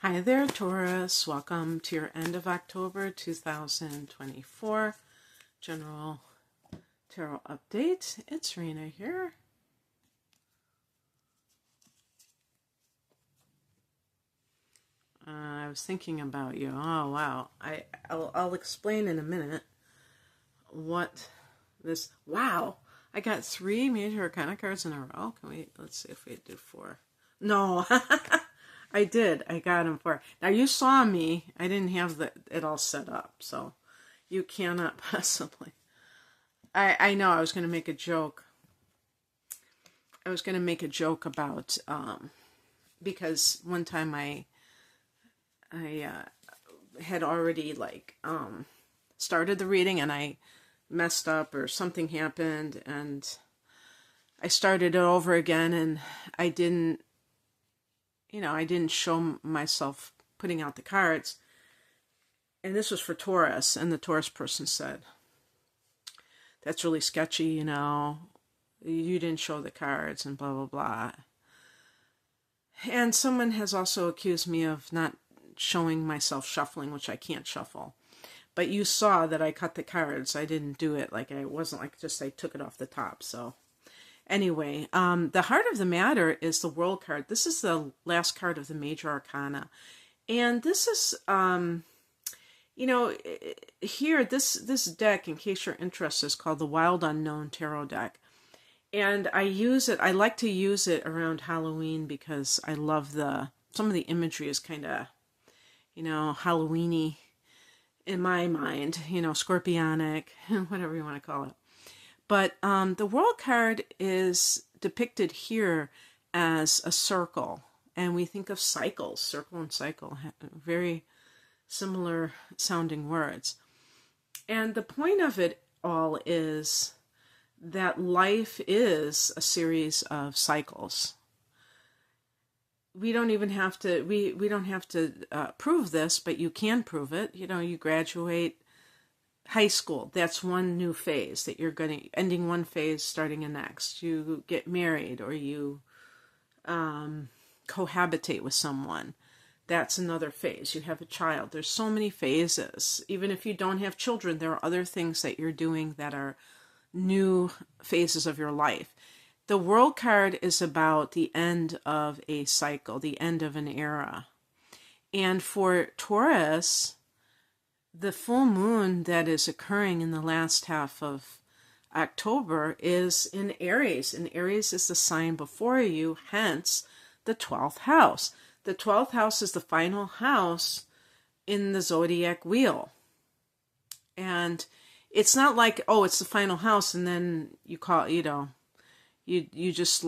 Hi there, Taurus. Welcome to your end of October 2024 General Tarot Update. It's Rena here. I was thinking about you. Oh, wow. I'll explain in a minute what this... Wow! I got 3 Major Arcana cards in a row. Let's see if we did 4. No! I did. I got them 4. Now, you saw me. I didn't have it all set up, so you cannot possibly... I know I was going to make a joke. I was going to make a joke about... because one time I had already started the reading and I messed up or something happened and I started it over again and I didn't show myself putting out the cards. And this was for Taurus, and the Taurus person said, "That's really sketchy, you didn't show the cards," and blah, blah, blah. And someone has also accused me of not showing myself shuffling, which I can't shuffle. But you saw that I cut the cards. I didn't do it it wasn't like just I took it off the top. So anyway, the heart of the matter is the World card. This is the last card of the Major Arcana. And this is, here, this deck, in case you're interested, is called the Wild Unknown Tarot deck. And I like to use it around Halloween because I love some of the imagery is kind of, Halloween-y in my mind, scorpionic, whatever you want to call it. But the World card is depicted here as a circle. And we think of cycles, circle and cycle, very similar sounding words. And the point of it all is that life is a series of cycles. We don't even have to, we don't have to prove this, but you can prove it. You graduate high school. That's one new phase that you're ending one phase, starting a next. You get married or you cohabitate with someone. That's another phase. You have a child. There's so many phases. Even if you don't have children, there are other things that you're doing that are new phases of your life. The World card is about the end of a cycle, the end of an era. And for Taurus, the full moon that is occurring in the last half of October is in Aries. And Aries is the sign before you, hence the 12th house. The 12th house is the final house in the zodiac wheel. And it's not like, oh, it's the final house and then you call, you just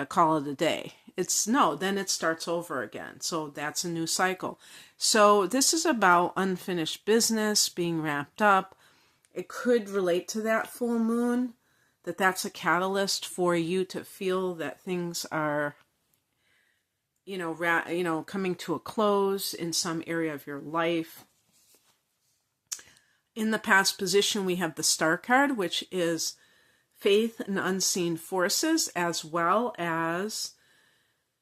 call it a day. Then it starts over again. So that's a new cycle. So this is about unfinished business being wrapped up. It could relate to that full moon, that's a catalyst for you to feel that things are, coming to a close in some area of your life. In the past position, we have the Star card, which is faith and unseen forces, as well as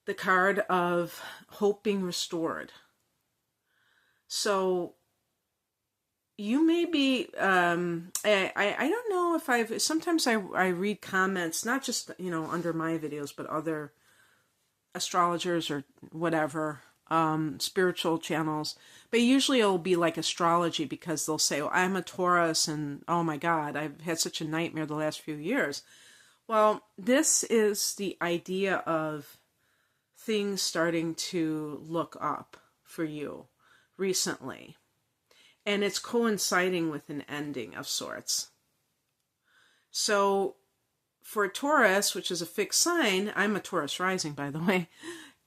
the card of hope being restored. So you may be, I don't know if sometimes I read comments, not just, under my videos, but other astrologers or whatever, spiritual channels, but usually it'll be like astrology because they'll say, oh, I'm a Taurus and oh my God, I've had such a nightmare the last few years. Well, this is the idea of things starting to look up for you recently. And it's coinciding with an ending of sorts. So for Taurus, which is a fixed sign, I'm a Taurus rising, by the way,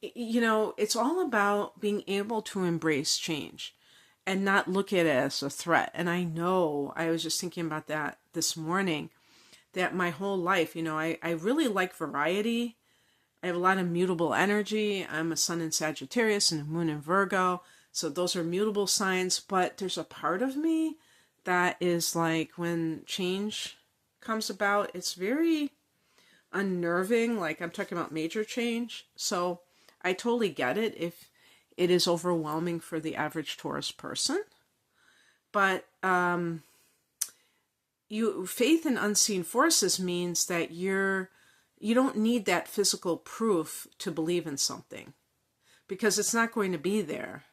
it's all about being able to embrace change and not look at it as a threat. And I know, I was just thinking about that this morning, that my whole life, I really like variety. I have a lot of mutable energy. I'm a sun in Sagittarius and a moon in Virgo. So those are mutable signs. But there's a part of me that is like, when change comes about, it's very unnerving. Like, I'm talking about major change. So I totally get it. it is overwhelming for the average Taurus person. But faith in unseen forces means that you don't need that physical proof to believe in something, because it's not going to be there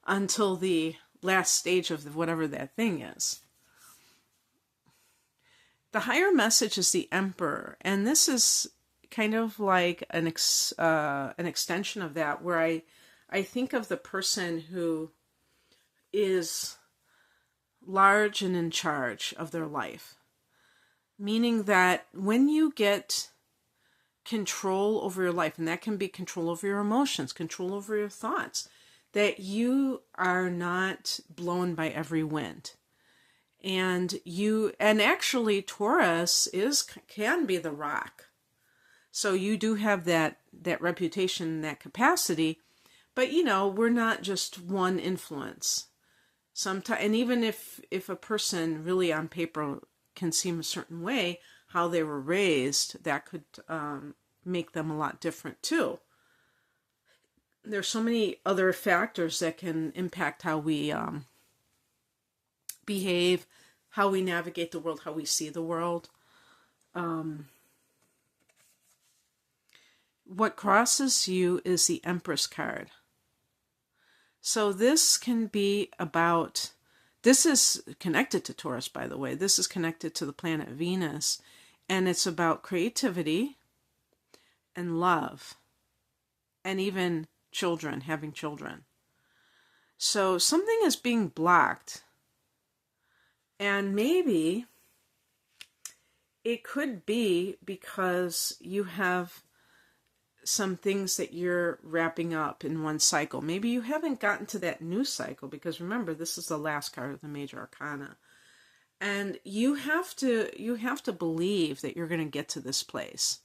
until the last stage of whatever that thing is. The higher message is the Emperor, and this is kind of like an extension of that, where I think of the person who is large and in charge of their life, meaning that when you get control over your life, and that can be control over your emotions, control over your thoughts, that you are not blown by every wind. And actually Taurus can be the rock. So you do have that reputation, that capacity, but we're not just one influence. Sometimes, and even if a person really on paper can seem a certain way, how they were raised, that could make them a lot different too. There's so many other factors that can impact how we behave, how we navigate the world, how we see the world. What crosses you is the Empress card. So this can be about, this is connected to Taurus, by the way. This is connected to the planet Venus, and it's about creativity and love, and even children, having children. So something is being blocked, and maybe it could be because you have some things that you're wrapping up in one cycle. Maybe you haven't gotten to that new cycle, because remember, this is the last card of the major arcana. And you have to believe that you're going to get to this place.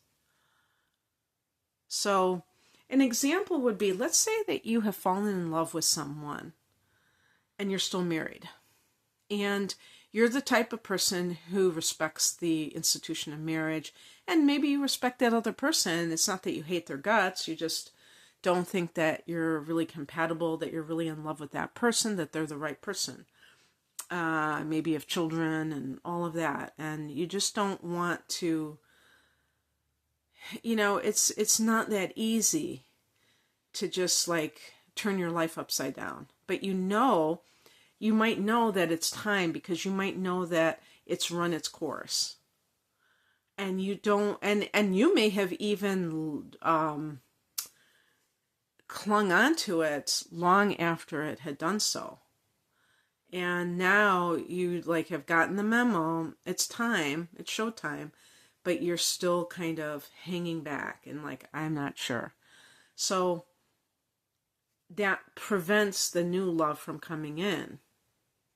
So an example would be, let's say that you have fallen in love with someone and you're still married. And you're the type of person who respects the institution of marriage, and maybe you respect that other person. It's not that you hate their guts, you just don't think that you're really compatible, that you're really in love with that person, that they're the right person. Maybe you have children and all of that, and you just don't want to, it's not that easy to just like turn your life upside down. But you might know that it's time, because you might know that it's run its course. And you don't, and you may have even clung on to it long after it had done so. And now you have gotten the memo, it's time, it's showtime, but you're still kind of hanging back and I'm not sure. So that prevents the new love from coming in.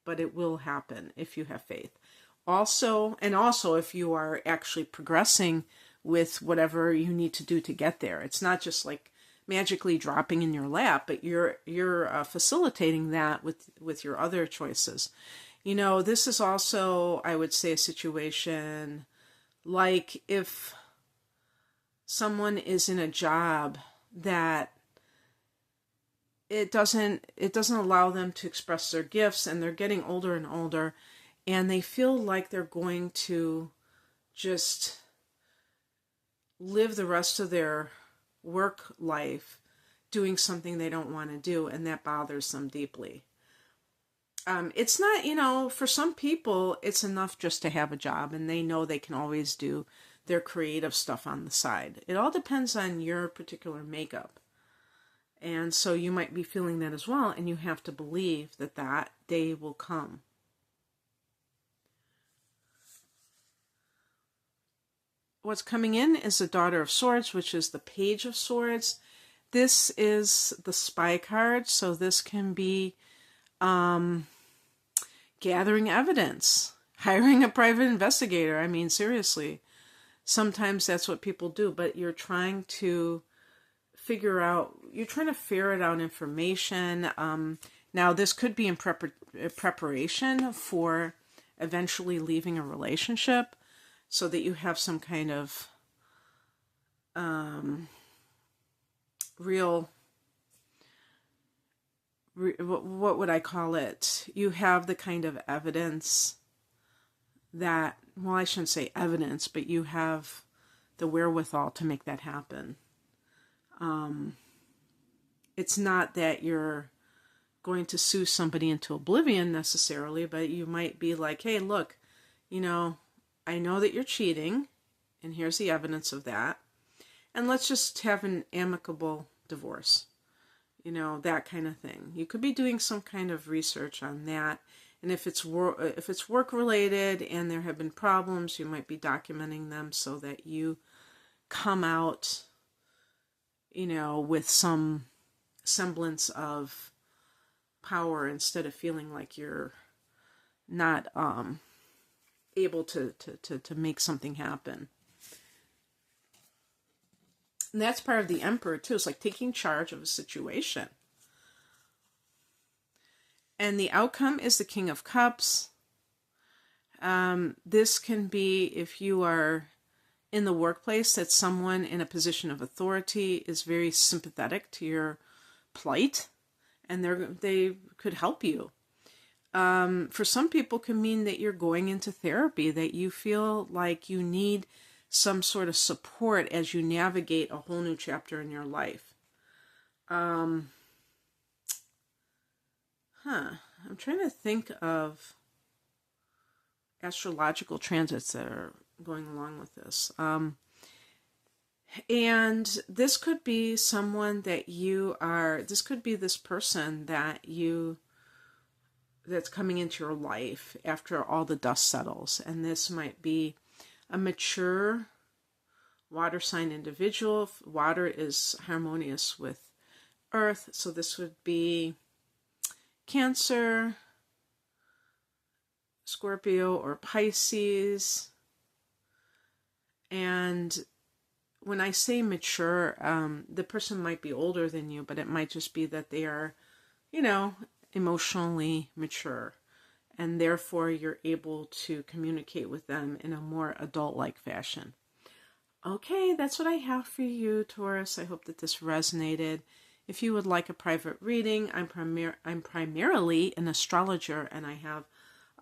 But it will happen if you have faith. Also if you are actually progressing with whatever you need to do to get there. It's not just magically dropping in your lap, but you're facilitating that with your other choices. This is also, I would say, a situation like if someone is in a job that it doesn't allow them to express their gifts, and they're getting older and older, and they feel like they're going to just live the rest of their work life doing something they don't want to do, and that bothers them deeply. It's not, for some people, it's enough just to have a job, and they know they can always do their creative stuff on the side. It all depends on your particular makeup. And so you might be feeling that as well, and you have to believe that day will come. What's coming in is the Daughter of Swords, which is the Page of Swords. This is the spy card, so this can be gathering evidence, hiring a private investigator. I mean, seriously, sometimes that's what people do, but you're trying to ferret out information. Now, this could be in preparation for eventually leaving a relationship, so that you have some kind of real what would I call it? You have the kind of evidence that, well, I shouldn't say evidence, but you have the wherewithal to make that happen. It's not that you're going to sue somebody into oblivion necessarily, but you might be like, hey, look, I know that you're cheating, and here's the evidence of that, and let's just have an amicable divorce. That kind of thing. You could be doing some kind of research on that. And if it's work related and there have been problems, you might be documenting them so that you come out, with some semblance of power instead of feeling like you're not able to make something happen. And that's part of the Emperor too. It's like taking charge of a situation. And the outcome is the King of Cups. This can be if you are in the workplace, that someone in a position of authority is very sympathetic to your plight, and they could help you. For some people, can mean that you're going into therapy, that you feel like you need some sort of support as you navigate a whole new chapter in your life. I'm trying to think of astrological transits that are going along with this. And this could be someone that this could be this person that's coming into your life after all the dust settles. And this might be a mature water sign individual. Water is harmonious with earth, so this would be Cancer, Scorpio, or Pisces. And when I say mature, the person might be older than you, but it might just be that they are, emotionally mature. And therefore, you're able to communicate with them in a more adult-like fashion. Okay, that's what I have for you, Taurus. I hope that this resonated. If you would like a private reading, I'm primarily an astrologer, and I have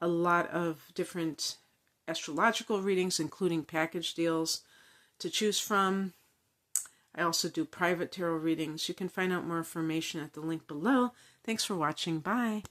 a lot of different astrological readings, including package deals to choose from. I also do private tarot readings. You can find out more information at the link below. Thanks for watching. Bye.